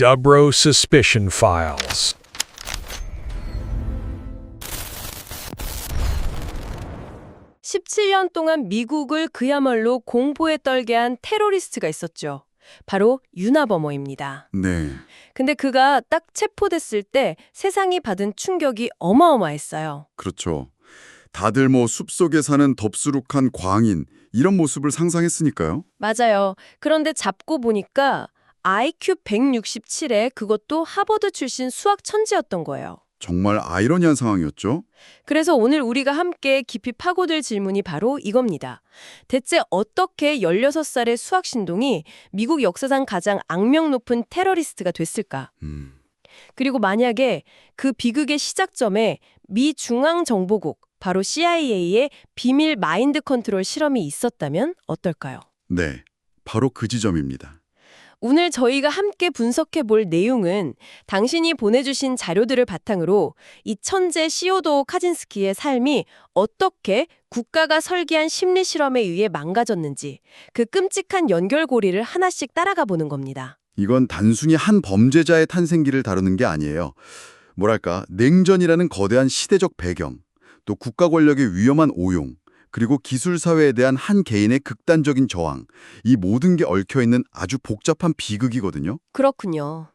Dubro Suspicion Files. (17년) 동안 미국을 그야말로 공포에 떨게 한 테러리스트가 있었죠. 바로 유나버머입니다. 네, 근데 그가 딱 체포됐을 때 세상이 받은 충격이 어마어마했어요. 그렇죠. 다들 뭐 숲속에 사는 덥수룩한 광인 이런 모습을 상상했으니까요. 맞아요. 그런데 잡고 보니까 IQ 167에 그것도 하버드 출신 수학 천재였던 거예요. 정말 아이러니한 상황이었죠. 그래서 오늘 우리가 함께 깊이 파고들 질문이 바로 이겁니다. 대체 어떻게 16살의 수학 신동이 미국 역사상 가장 악명 높은 테러리스트가 됐을까? 그리고 만약에 그 비극의 시작점에 미 중앙정보국, 바로 CIA의 비밀 마인드 컨트롤 실험이 있었다면 어떨까요? 네, 바로 그 지점입니다. 오늘 저희가 함께 분석해 볼 내용은 당신이 보내주신 자료들을 바탕으로 이 천재 시오도 카진스키의 삶이 어떻게 국가가 설계한 심리 실험에 의해 망가졌는지 그 끔찍한 연결고리를 하나씩 따라가 보는 겁니다. 이건 단순히 한 범죄자의 탄생기를 다루는 게 아니에요. 뭐랄까, 냉전이라는 거대한 시대적 배경, 또 국가 권력의 위험한 오용, 그리고 기술사회에 대한 한 개인의 극단적인 저항, 이 모든 게 얽혀있는 아주 복잡한 비극이거든요. 그렇군요.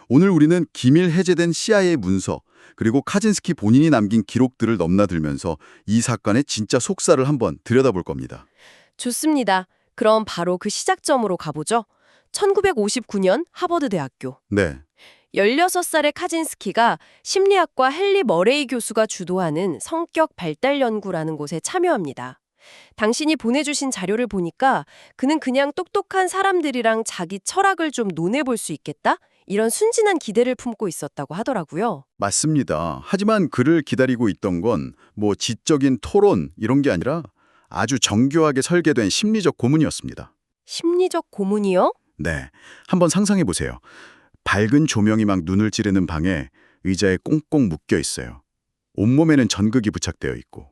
오늘 우리는 기밀 해제된 CIA 문서, 그리고 카진스키 본인이 남긴 기록들을 넘나들면서 이 사건의 진짜 속살을 한번 들여다볼 겁니다. 좋습니다. 그럼 바로 그 시작점으로 가보죠. 1959년 하버드 대학교. 네, 16살의 카진스키가 심리학과 헨리 머레이 교수가 주도하는 성격 발달 연구라는 곳에 참여합니다. 당신이 보내주신 자료를 보니까 그는 그냥 똑똑한 사람들이랑 자기 철학을 좀 논해볼 수 있겠다? 이런 순진한 기대를 품고 있었다고 하더라고요. 맞습니다. 하지만 그를 기다리고 있던 건 뭐 지적인 토론 이런 게 아니라 아주 정교하게 설계된 심리적 고문이었습니다. 심리적 고문이요? 네, 한번 상상해 보세요. 밝은 조명이 막 눈을 찌르는 방에 의자에 꽁꽁 묶여 있어요. 온몸에는 전극이 부착되어 있고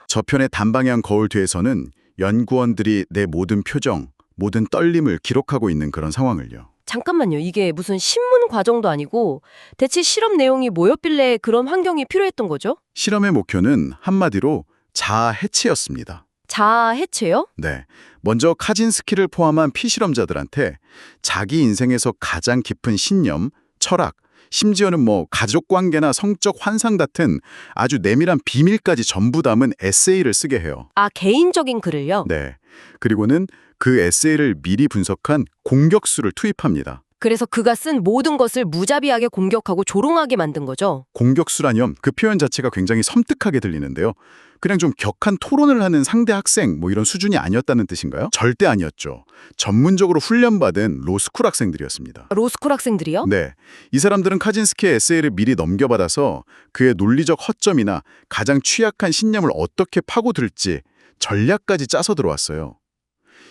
저편의 단방향 거울 뒤에서는 연구원들이 내 모든 표정, 모든 떨림을 기록하고 있는 그런 상황을요. 잠깐만요. 이게 무슨 신문 과정도 아니고 대체 실험 내용이 뭐였길래 그런 환경이 필요했던 거죠? 실험의 목표는 한마디로 자아 해체였습니다. 자아 해체요? 네, 먼저 카진스키를 포함한 피실험자들한테 자기 인생에서 가장 깊은 신념, 철학, 심지어는 뭐 가족 관계나 성적 환상 같은 아주 내밀한 비밀까지 전부 담은 에세이를 쓰게 해요. 아, 개인적인 글을요? 네, 그리고는 그 에세이를 미리 분석한 공격수를 투입합니다. 그래서 그가 쓴 모든 것을 무자비하게 공격하고 조롱하게 만든 거죠? 공격수라념, 그 표현 자체가 굉장히 섬뜩하게 들리는데요. 그냥 좀 격한 토론을 하는 상대 학생 뭐 이런 수준이 아니었다는 뜻인가요? 절대 아니었죠. 전문적으로 훈련받은 로스쿨 학생들이었습니다. 로스쿨 학생들이요? 네, 이 사람들은 카진스키의 에세이를 미리 넘겨받아서 그의 논리적 허점이나 가장 취약한 신념을 어떻게 파고들지 전략까지 짜서 들어왔어요.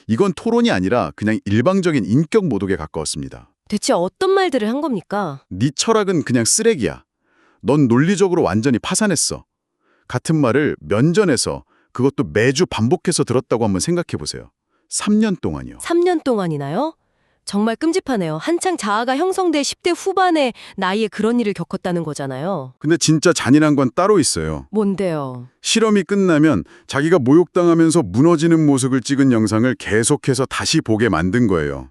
이건 토론이 아니라 그냥 일방적인 인격 모독에 가까웠습니다. 대체 어떤 말들을 한 겁니까? 네 철학은 그냥 쓰레기야. 넌 논리적으로 완전히 파산했어. 같은 말을 면전에서 그것도 매주 반복해서 들었다고 한번 생각해 보세요. 3년 동안이요. 3년 동안이나요? 정말 끔찍하네요. 한창 자아가 형성돼 10대 후반의 나이에 그런 일을 겪었다는 거잖아요. 근데 진짜 잔인한 건 따로 있어요. 뭔데요? 실험이 끝나면 자기가 모욕당하면서 무너지는 모습을 찍은 영상을 계속해서 다시 보게 만든 거예요.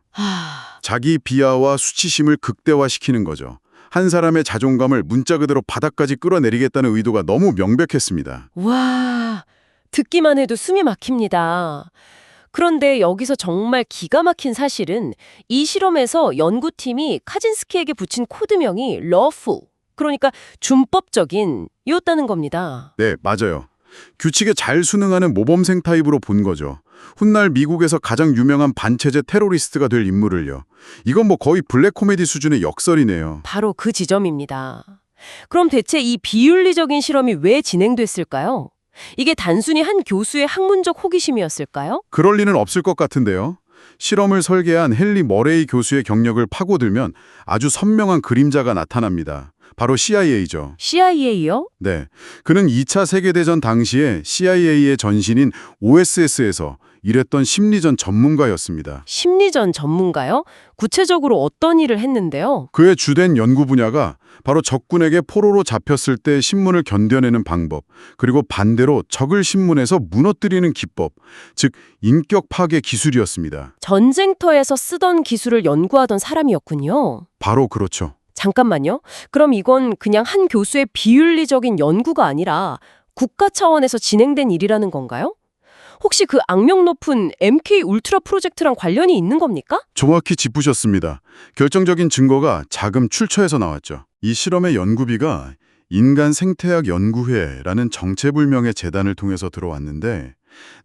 자기 비하와 수치심을 극대화시키는 거죠. 한 사람의 자존감을 문자 그대로 바닥까지 끌어내리겠다는 의도가 너무 명백했습니다. 와, 듣기만 해도 숨이 막힙니다. 그런데 여기서 정말 기가 막힌 사실은 이 실험에서 연구팀이 카진스키에게 붙인 코드명이 lawful, 그러니까 준법적인 이었다는 겁니다. 네, 맞아요. 규칙에 잘 순응하는 모범생 타입으로 본 거죠. 훗날 미국에서 가장 유명한 반체제 테러리스트가 될 인물을요. 이건 뭐 거의 블랙 코미디 수준의 역설이네요. 바로 그 지점입니다. 그럼 대체 이 비윤리적인 실험이 왜 진행됐을까요? 이게 단순히 한 교수의 학문적 호기심이었을까요? 그럴 리는 없을 것 같은데요. 실험을 설계한 헨리 머레이 교수의 경력을 파고들면 아주 선명한 그림자가 나타납니다. 바로 CIA죠. CIA요? 네, 그는 2차 세계대전 당시에 CIA의 전신인 OSS에서 이랬던 심리전 전문가였습니다. 심리전 전문가요? 구체적으로 어떤 일을 했는데요? 그의 주된 연구 분야가 바로 적군에게 포로로 잡혔을 때 신문을 견뎌내는 방법, 그리고 반대로 적을 신문에서 무너뜨리는 기법, 즉 인격 파괴 기술이었습니다. 전쟁터에서 쓰던 기술을 연구하던 사람이었군요. 바로 그렇죠. 잠깐만요. 그럼 이건 그냥 한 교수의 비윤리적인 연구가 아니라 국가 차원에서 진행된 일이라는 건가요? 혹시 그 악명 높은 MK 울트라 프로젝트랑 관련이 있는 겁니까? 정확히 짚으셨습니다. 결정적인 증거가 자금 출처에서 나왔죠. 이 실험의 연구비가 인간 생태학 연구회라는 정체불명의 재단을 통해서 들어왔는데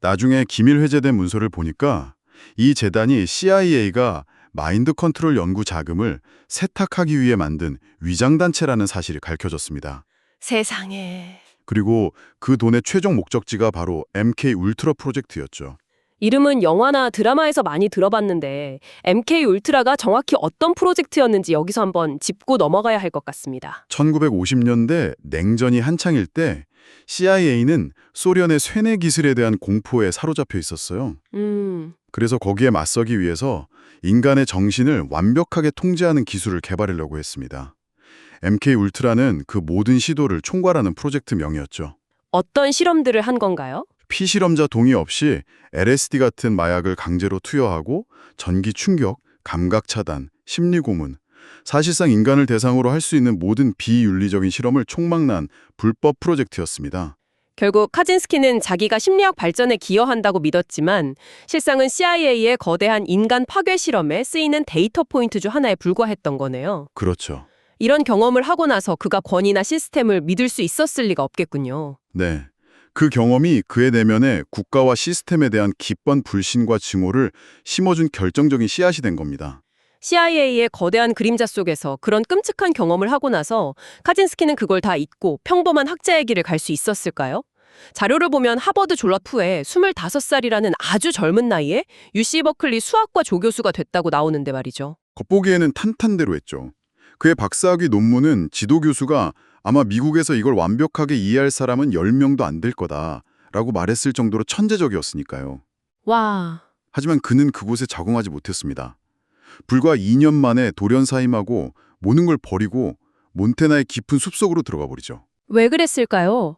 나중에 기밀 회제된 문서를 보니까 이 재단이 CIA가 마인드 컨트롤 연구 자금을 세탁하기 위해 만든 위장단체라는 사실이 밝혀졌습니다. 세상에. 그리고 그 돈의 최종 목적지가 바로 MK 울트라 프로젝트였죠. 이름은 영화나 드라마에서 많이 들어봤는데 MK 울트라가 정확히 어떤 프로젝트였는지 여기서 한번 짚고 넘어가야 할 것 같습니다. 1950년대 냉전이 한창일 때 CIA는 소련의 쇠뇌 기술에 대한 공포에 사로잡혀 있었어요. 그래서 거기에 맞서기 위해서 인간의 정신을 완벽하게 통제하는 기술을 개발하려고 했습니다. MK 울트라는 그 모든 시도를 총괄하는 프로젝트명이었죠. 어떤 실험들을 한 건가요? 피실험자 동의 없이 LSD 같은 마약을 강제로 투여하고 전기 충격, 감각 차단, 심리 고문, 사실상 인간을 대상으로 할 수 있는 모든 비윤리적인 실험을 총망라한 불법 프로젝트였습니다. 결국 카진스키는 자기가 심리학 발전에 기여한다고 믿었지만 실상은 CIA의 거대한 인간 파괴 실험에 쓰이는 데이터 포인트 중 하나에 불과했던 거네요. 그렇죠. 이런 경험을 하고 나서 그가 권위나 시스템을 믿을 수 있었을 리가 없겠군요. 네. 그 경험이 그의 내면에 국가와 시스템에 대한 깊은 불신과 증오를 심어준 결정적인 씨앗이 된 겁니다. CIA의 거대한 그림자 속에서 그런 끔찍한 경험을 하고 나서 카진스키는 그걸 다 잊고 평범한 학자의 길을 갈 수 있었을까요? 자료를 보면 하버드 졸업 후에 25살이라는 아주 젊은 나이에 UC 버클리 수학과 조교수가 됐다고 나오는데 말이죠. 겉보기에는 탄탄대로 했죠. 그의 박사학위 논문은 지도 교수가 아마 미국에서 이걸 완벽하게 이해할 사람은 10명도 안 될 거다라고 말했을 정도로 천재적이었으니까요. 와, 하지만 그는 그곳에 적응하지 못했습니다. 불과 2년 만에 돌연사임하고 모든 걸 버리고 몬태나의 깊은 숲속으로 들어가 버리죠. 왜 그랬을까요?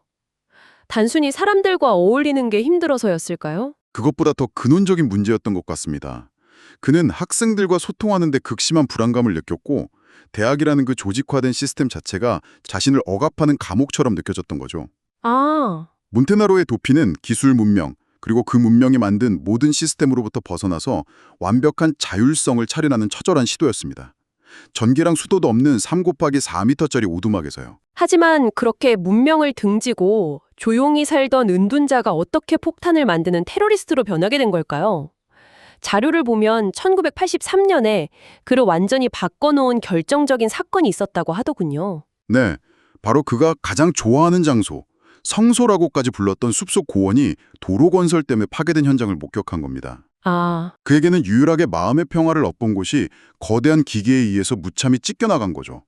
단순히 사람들과 어울리는 게 힘들어서였을까요? 그것보다 더 근원적인 문제였던 것 같습니다. 그는 학생들과 소통하는 데 극심한 불안감을 느꼈고 대학이라는 그 조직화된 시스템 자체가 자신을 억압하는 감옥처럼 느껴졌던 거죠. 아, 몬테나로의 도피는 기술 문명, 그리고 그 문명이 만든 모든 시스템으로부터 벗어나서 완벽한 자율성을 차려나는 처절한 시도였습니다. 전기랑 수도도 없는 3곱하기4m짜리 오두막에서요. 하지만 그렇게 문명을 등지고 조용히 살던 은둔자가 어떻게 폭탄을 만드는 테러리스트로 변하게 된 걸까요? 자료를 보면 1983년에 그를 완전히 바꿔놓은 결정적인 사건이 있었다고 하더군요. 네, 바로 그가 가장 좋아하는 장소, 성소라고까지 불렀던 숲속 고원이 도로 건설 때문에 파괴된 현장을 목격한 겁니다. 아, 그에게는 유일하게 마음의 평화를 엿본 곳이 거대한 기계에 의해서 무참히 찢겨나간 거죠.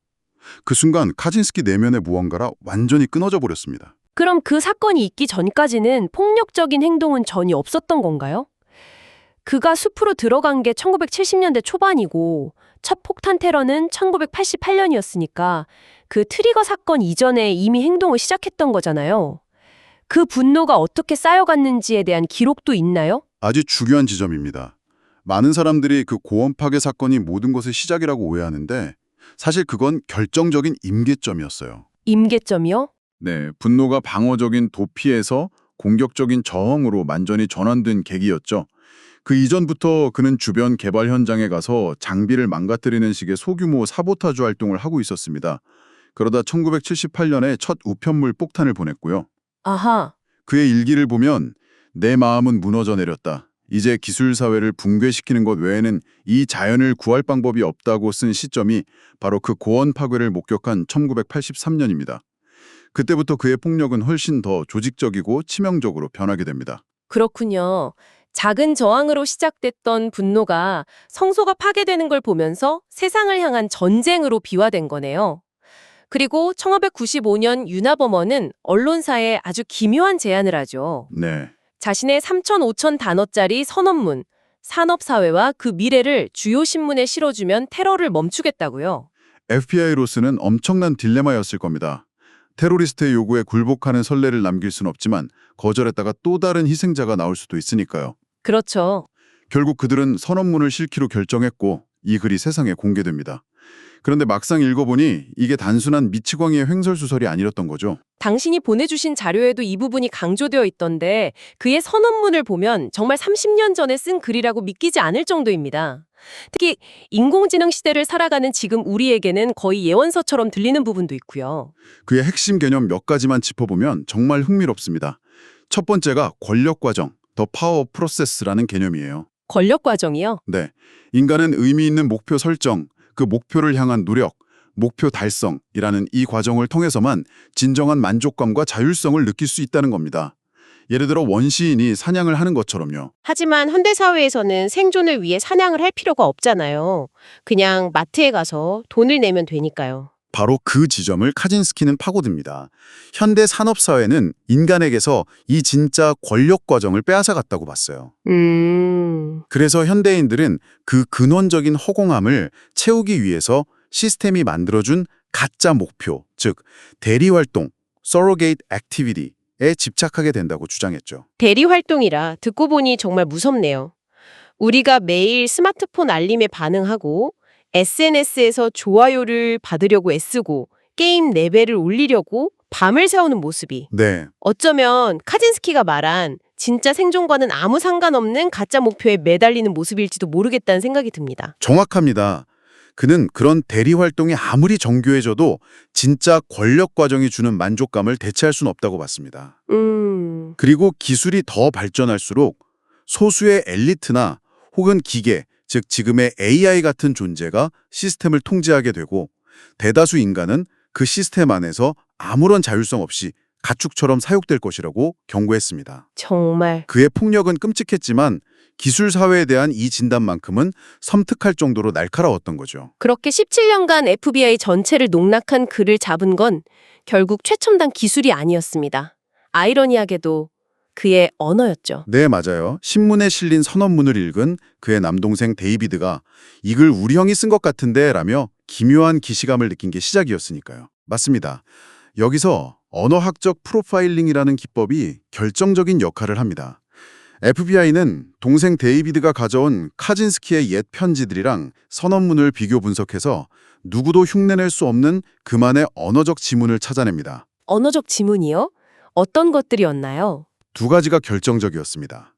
그 순간 카진스키 내면의 무언가라 완전히 끊어져 버렸습니다. 그럼 그 사건이 있기 전까지는 폭력적인 행동은 전혀 없었던 건가요? 그가 숲으로 들어간 게 1970년대 초반이고 첫 폭탄 테러는 1988년이었으니까 그 트리거 사건 이전에 이미 행동을 시작했던 거잖아요. 그 분노가 어떻게 쌓여갔는지에 대한 기록도 있나요? 아주 중요한 지점입니다. 많은 사람들이 그 고원 파괴 사건이 모든 것의 시작이라고 오해하는데 사실 그건 결정적인 임계점이었어요. 임계점이요? 네, 분노가 방어적인 도피에서 공격적인 저항으로 완전히 전환된 계기였죠. 그 이전부터 그는 주변 개발 현장에 가서 장비를 망가뜨리는 식의 소규모 사보타주 활동을 하고 있었습니다. 그러다 1978년에 첫 우편물 폭탄을 보냈고요. 아하, 그의 일기를 보면 내 마음은 무너져 내렸다. 이제 기술 사회를 붕괴시키는 것 외에는 이 자연을 구할 방법이 없다고 쓴 시점이 바로 그 고원 파괴를 목격한 1983년입니다. 그때부터 그의 폭력은 훨씬 더 조직적이고 치명적으로 변하게 됩니다. 그렇군요. 작은 저항으로 시작됐던 분노가 성소가 파괴되는 걸 보면서 세상을 향한 전쟁으로 비화된 거네요. 그리고 1995년 유나버먼은 언론사에 아주 기묘한 제안을 하죠. 네. 자신의 3천, 5천 단어짜리 선언문, 산업사회와 그 미래를 주요 신문에 실어주면 테러를 멈추겠다고요. FBI로서는 엄청난 딜레마였을 겁니다. 테러리스트의 요구에 굴복하는 선례를 남길 순 없지만 거절했다가 또 다른 희생자가 나올 수도 있으니까요. 그렇죠. 결국 그들은 선언문을 실기로 결정했고 이 글이 세상에 공개됩니다. 그런데 막상 읽어보니 이게 단순한 미치광이의 횡설수설이 아니었던 거죠. 당신이 보내주신 자료에도 이 부분이 강조되어 있던데 그의 선언문을 보면 정말 30년 전에 쓴 글이라고 믿기지 않을 정도입니다. 특히 인공지능 시대를 살아가는 지금 우리에게는 거의 예언서처럼 들리는 부분도 있고요. 그의 핵심 개념 몇 가지만 짚어보면 정말 흥미롭습니다. 첫 번째가 권력 과정, 더 파워 프로세스라는 개념이에요. 권력 과정이요? 네, 인간은 의미 있는 목표 설정, 그 목표를 향한 노력, 목표 달성이라는 이 과정을 통해서만 진정한 만족감과 자율성을 느낄 수 있다는 겁니다. 예를 들어 원시인이 사냥을 하는 것처럼요. 하지만 현대사회에서는 생존을 위해 사냥을 할 필요가 없잖아요. 그냥 마트에 가서 돈을 내면 되니까요. 바로 그 지점을 카진스키는 파고듭니다. 현대 산업사회는 인간에게서 이 진짜 권력 과정을 빼앗아갔다고 봤어요. 그래서 현대인들은 그 근원적인 허공함을 채우기 위해서 시스템이 만들어준 가짜 목표, 즉 대리활동, surrogate activity에 집착하게 된다고 주장했죠. 대리 활동이라 듣고 보니 정말 무섭네요. 우리가 매일 스마트폰 알림에 반응하고 SNS에서 좋아요를 받으려고 애쓰고 게임 레벨을 올리려고 밤을 새우는 모습이 네, 어쩌면 카진스키가 말한 진짜 생존과는 아무 상관없는 가짜 목표에 매달리는 모습일지도 모르겠다는 생각이 듭니다. 정확합니다. 그는 그런 대리활동이 아무리 정교해져도 진짜 권력 과정이 주는 만족감을 대체할 수는 없다고 봤습니다. 그리고 기술이 더 발전할수록 소수의 엘리트나 혹은 기계, 즉 지금의 AI 같은 존재가 시스템을 통제하게 되고 대다수 인간은 그 시스템 안에서 아무런 자율성 없이 가축처럼 사육될 것이라고 경고했습니다. 정말 그의 폭력은 끔찍했지만 기술 사회에 대한 이 진단만큼은 섬뜩할 정도로 날카로웠던 거죠. 그렇게 17년간 FBI 전체를 농락한 그를 잡은 건 결국 최첨단 기술이 아니었습니다. 아이러니하게도 그의 언어였죠. 네, 맞아요. 신문에 실린 선언문을 읽은 그의 남동생 데이비드가 이 글 우리 형이 쓴 것 같은데 라며 기묘한 기시감을 느낀 게 시작이었으니까요. 맞습니다. 여기서 언어학적 프로파일링이라는 기법이 결정적인 역할을 합니다. FBI는 동생 데이비드가 가져온 카진스키의 옛 편지들이랑 선언문을 비교 분석해서 누구도 흉내낼 수 없는 그만의 언어적 지문을 찾아냅니다. 언어적 지문이요? 어떤 것들이었나요? 두 가지가 결정적이었습니다.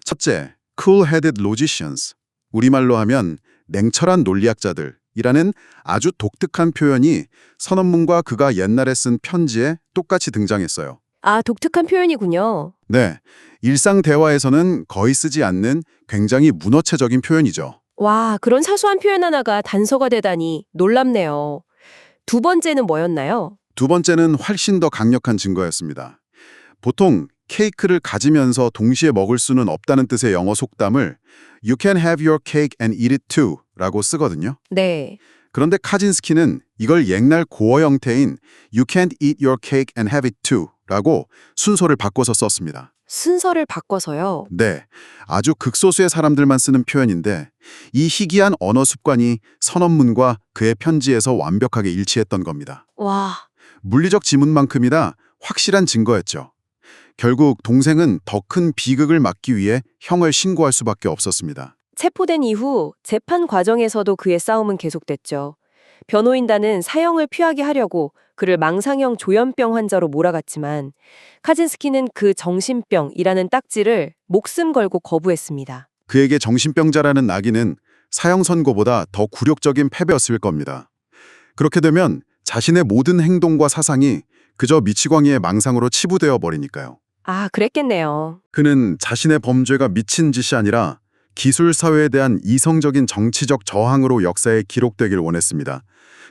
첫째, cool-headed logicians, 우리말로 하면 냉철한 논리학자들이라는 아주 독특한 표현이 선언문과 그가 옛날에 쓴 편지에 똑같이 등장했어요. 아, 독특한 표현이군요. 네, 일상 대화에서는 거의 쓰지 않는 굉장히 문어체적인 표현이죠. 와, 그런 사소한 표현 하나가 단서가 되다니 놀랍네요. 두 번째는 뭐였나요? 두 번째는 훨씬 더 강력한 증거였습니다. 보통 케이크를 가지면서 동시에 먹을 수는 없다는 뜻의 영어 속담을 You can have your cake and eat it too 라고 쓰거든요. 네. 그런데 카진스키는 이걸 옛날 고어 형태인 You can't eat your cake and have it too 라고 순서를 바꿔서 썼습니다. 순서를 바꿔서요. 네, 아주 극소수의 사람들만 쓰는 표현인데 이 희귀한 언어 습관이 선언문과 그의 편지에서 완벽하게 일치했던 겁니다. 와, 물리적 지문만큼이나 확실한 증거였죠. 결국 동생은 더 큰 비극을 막기 위해 형을 신고할 수밖에 없었습니다. 체포된 이후 재판 과정에서도 그의 싸움은 계속됐죠. 변호인단은 사형을 피하게 하려고 그를 망상형 조현병 환자로 몰아갔지만 카진스키는 그 정신병이라는 딱지를 목숨 걸고 거부했습니다. 그에게 정신병자라는 낙인은 사형 선고보다 더 굴욕적인 패배였을 겁니다. 그렇게 되면 자신의 모든 행동과 사상이 그저 미치광이의 망상으로 치부되어 버리니까요. 아, 그랬겠네요. 그는 자신의 범죄가 미친 짓이 아니라 기술 사회에 대한 이성적인 정치적 저항으로 역사에 기록되길 원했습니다.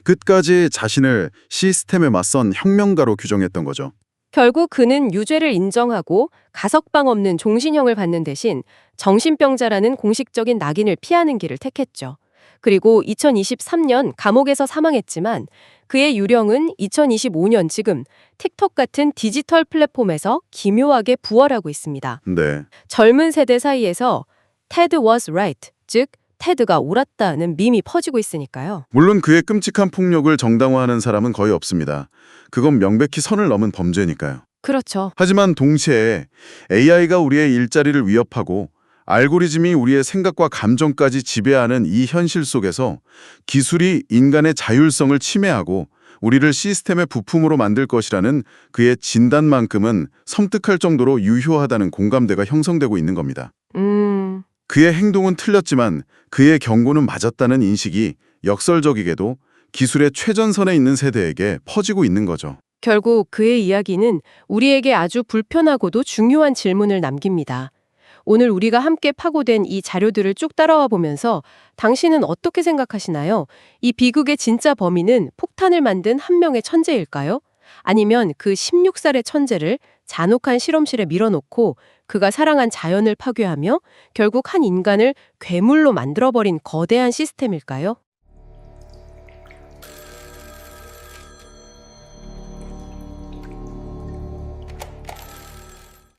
끝까지 자신을 시스템에 맞선 혁명가로 규정했던 거죠. 결국 그는 유죄를 인정하고 가석방 없는 종신형을 받는 대신 정신병자라는 공식적인 낙인을 피하는 길을 택했죠. 그리고 2023년 감옥에서 사망했지만 그의 유령은 2025년 지금 틱톡 같은 디지털 플랫폼에서 기묘하게 부활하고 있습니다. 네. 젊은 세대 사이에서 Ted was right, 즉 테드가 옳았다는 밈이 퍼지고 있으니까요. 물론 그의 끔찍한 폭력을 정당화하는 사람은 거의 없습니다. 그건 명백히 선을 넘은 범죄니까요. 그렇죠. 하지만 동시에 AI가 우리의 일자리를 위협하고 알고리즘이 우리의 생각과 감정까지 지배하는 이 현실 속에서 기술이 인간의 자율성을 침해하고 우리를 시스템의 부품으로 만들 것이라는 그의 진단만큼은 섬뜩할 정도로 유효하다는 공감대가 형성되고 있는 겁니다. 그의 행동은 틀렸지만 그의 경고는 맞았다는 인식이 역설적이게도 기술의 최전선에 있는 세대에게 퍼지고 있는 거죠. 결국 그의 이야기는 우리에게 아주 불편하고도 중요한 질문을 남깁니다. 오늘 우리가 함께 파고된 이 자료들을 쭉 따라와 보면서 당신은 어떻게 생각하시나요? 이 비극의 진짜 범인은 폭탄을 만든 한 명의 천재일까요? 아니면 그 16살의 천재를 잔혹한 실험실에 밀어놓고 그가 사랑한 자연을 파괴하며 결국 한 인간을 괴물로 만들어버린 거대한 시스템일까요?